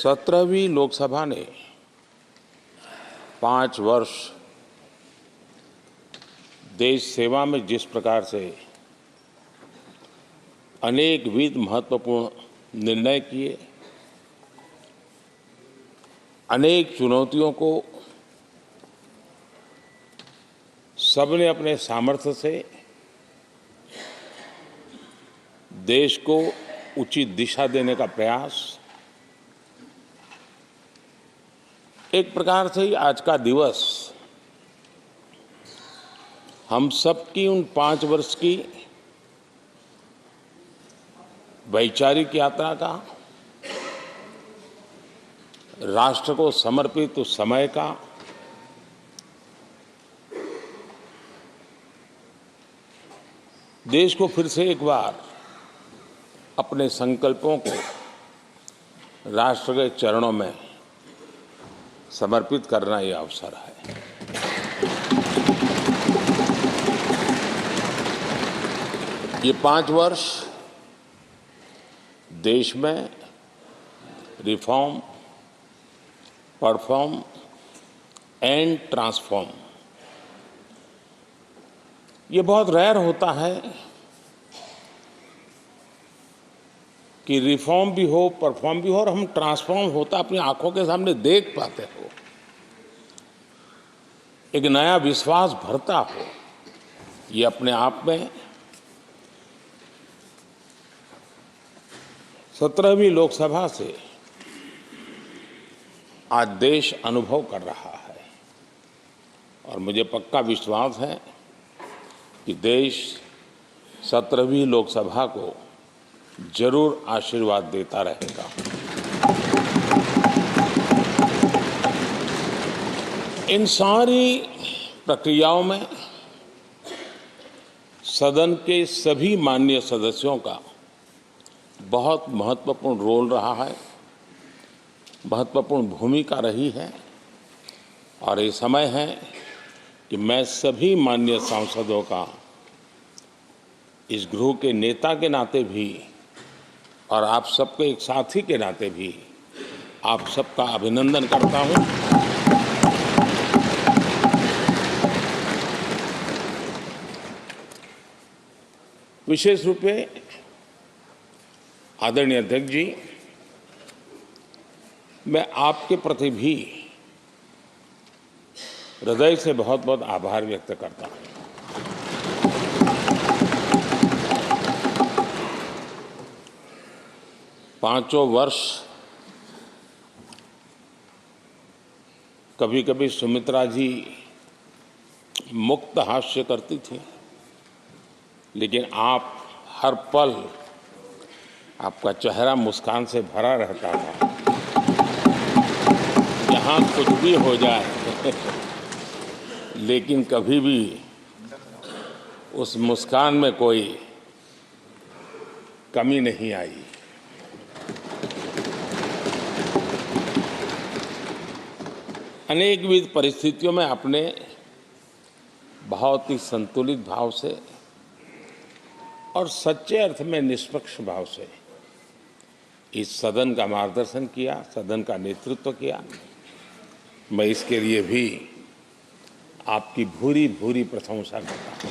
17वीं लोकसभा ने 5 वर्ष देश सेवा में जिस प्रकार से अनेकविध महत्वपूर्ण निर्णय किए, अनेक चुनौतियों को सबने अपने सामर्थ्य से देश को उचित दिशा देने का प्रयास, एक प्रकार से ही आज का दिवस हम सबकी उन 5 वर्ष की वैचारिक यात्रा का, राष्ट्र को समर्पित उस समय का, देश को फिर से एक बार अपने संकल्पों को राष्ट्र के चरणों में समर्पित करना ये अवसर है। ये 5 वर्ष देश में रिफॉर्म, परफॉर्म एंड ट्रांसफॉर्म, ये बहुत रेयर होता है कि रिफॉर्म भी हो, परफॉर्म भी हो और हम ट्रांसफॉर्म होता अपनी आंखों के सामने देख पाते हो, एक नया विश्वास भरता हो। ये अपने आप में 17वीं लोकसभा से आज देश अनुभव कर रहा है और मुझे पक्का विश्वास है कि देश 17वीं लोकसभा को जरूर आशीर्वाद देता रहेगा। इन सारी प्रक्रियाओं में सदन के सभी माननीय सदस्यों का बहुत महत्वपूर्ण रोल रहा है, महत्वपूर्ण भूमिका रही है और ये समय है कि मैं सभी माननीय सांसदों का इस गृह के नेता के नाते भी और आप सबके एक साथी के नाते भी आप सबका अभिनंदन करता हूं। विशेष रूप से आदरणीय अध्यक्ष जी, मैं आपके प्रति भी हृदय से बहुत बहुत आभार व्यक्त करता हूं। पांचों वर्ष कभी कभी सुमित्रा जी मुक्त हास्य करती थी, लेकिन आप हर पल आपका चेहरा मुस्कान से भरा रहता था। यहाँ कुछ भी हो जाए लेकिन कभी भी उस मुस्कान में कोई कमी नहीं आई। अनेकविध परिस्थितियों में आपने बहुत ही संतुलित भाव से और सच्चे अर्थ में निष्पक्ष भाव से इस सदन का मार्गदर्शन किया, सदन का नेतृत्व किया। मैं इसके लिए भी आपकी भूरी भूरी प्रशंसा करता हूं।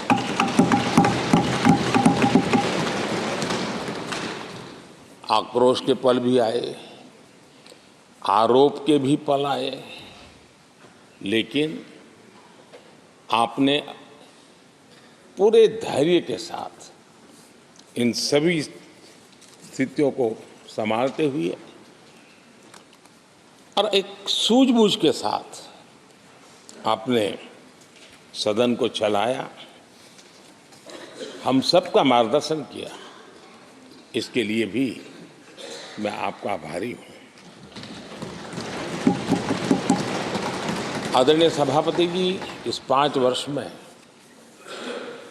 आक्रोश के पल भी आए, आरोप के भी पल आए, लेकिन आपने पूरे धैर्य के साथ इन सभी स्थितियों को संभालते हुए और एक सूझबूझ के साथ आपने सदन को चलाया, हम सबका मार्गदर्शन किया। इसके लिए भी मैं आपका आभारी हूं। आदरणीय सभापति जी, इस 5 वर्ष में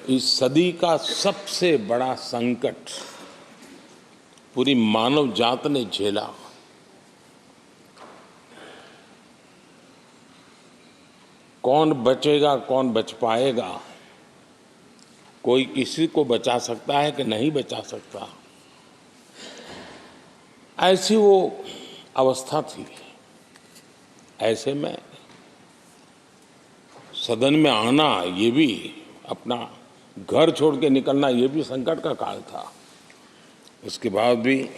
इस सदी का सबसे बड़ा संकट पूरी मानव जात ने झेला। कौन बचेगा, कौन बच पाएगा, कोई किसी को बचा सकता है कि नहीं बचा सकता, ऐसी वो अवस्था थी। ऐसे में सदन में आना, ये भी अपना घर छोड़ के निकलना, ये भी संकट का काल था। उसके बाद भी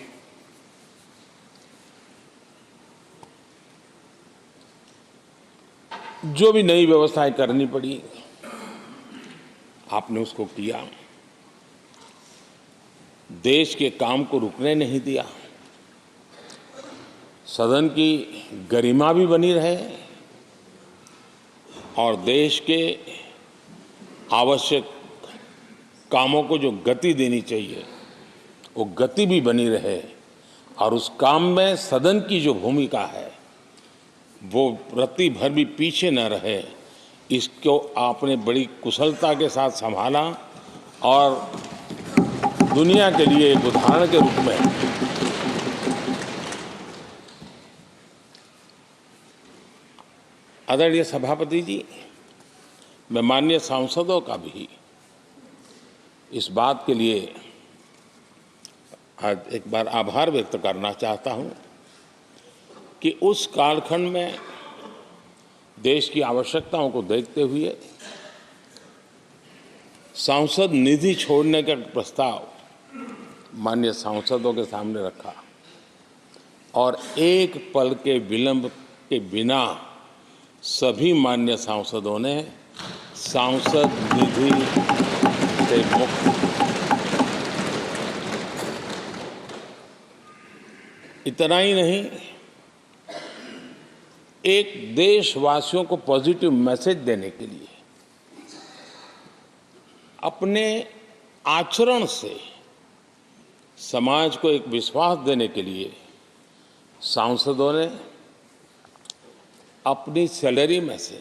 जो भी नई व्यवस्थाएं करनी पड़ी, आपने उसको किया। देश के काम को रुकने नहीं दिया। सदन की गरिमा भी बनी रहे और देश के आवश्यक कामों को जो गति देनी चाहिए वो गति भी बनी रहे, और उस काम में सदन की जो भूमिका है वो रत्ती भर भी पीछे न रहे। इसको आपने बड़ी कुशलता के साथ संभाला और दुनिया के लिए एक उदाहरण के रूप में आदरणीय सभापति जी, मैं माननीय सांसदों का भी इस बात के लिए आज एक बार आभार व्यक्त करना चाहता हूं कि उस कालखंड में देश की आवश्यकताओं को देखते हुए सांसद निधि छोड़ने का प्रस्ताव माननीय सांसदों के सामने रखा और एक पल के विलंब के बिना सभी माननीय सांसदों ने सांसद निधि से मुक्त, इतना ही नहीं, एक देशवासियों को पॉजिटिव मैसेज देने के लिए अपने आचरण से समाज को एक विश्वास देने के लिए सांसदों ने अपनी सैलरी में से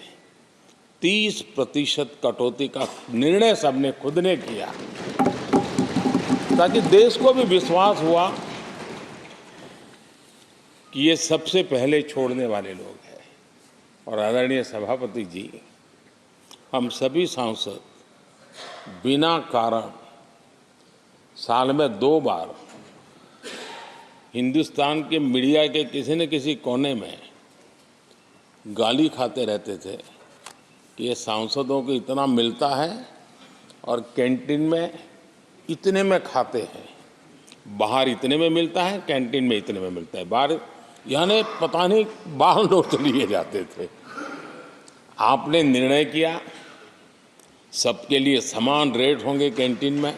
30% कटौती का निर्णय सबने खुद ने किया, ताकि देश को भी विश्वास हुआ कि ये सबसे पहले छोड़ने वाले लोग हैं। और आदरणीय सभापति जी, हम सभी सांसद बिना कारण साल में 2 बार हिंदुस्तान के मीडिया के किसी न किसी कोने में गाली खाते रहते थे कि ये सांसदों को इतना मिलता है और कैंटीन में इतने में खाते हैं, बाहर इतने में मिलता है, कैंटीन में इतने में मिलता है, बाहर यानी पता नहीं बाहर नोट लिए जाते थे। आपने निर्णय किया सबके लिए समान रेट होंगे कैंटीन में,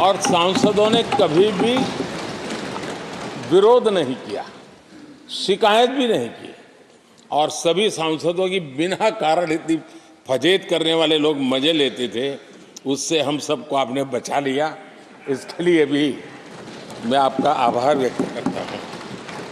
और सांसदों ने कभी भी विरोध नहीं किया, शिकायत भी नहीं की, और सभी सांसदों की बिना कारण इतनी फजेत करने वाले लोग मजे लेते थे, उससे हम सबको आपने बचा लिया। इसके लिए भी मैं आपका आभार व्यक्त करता हूं।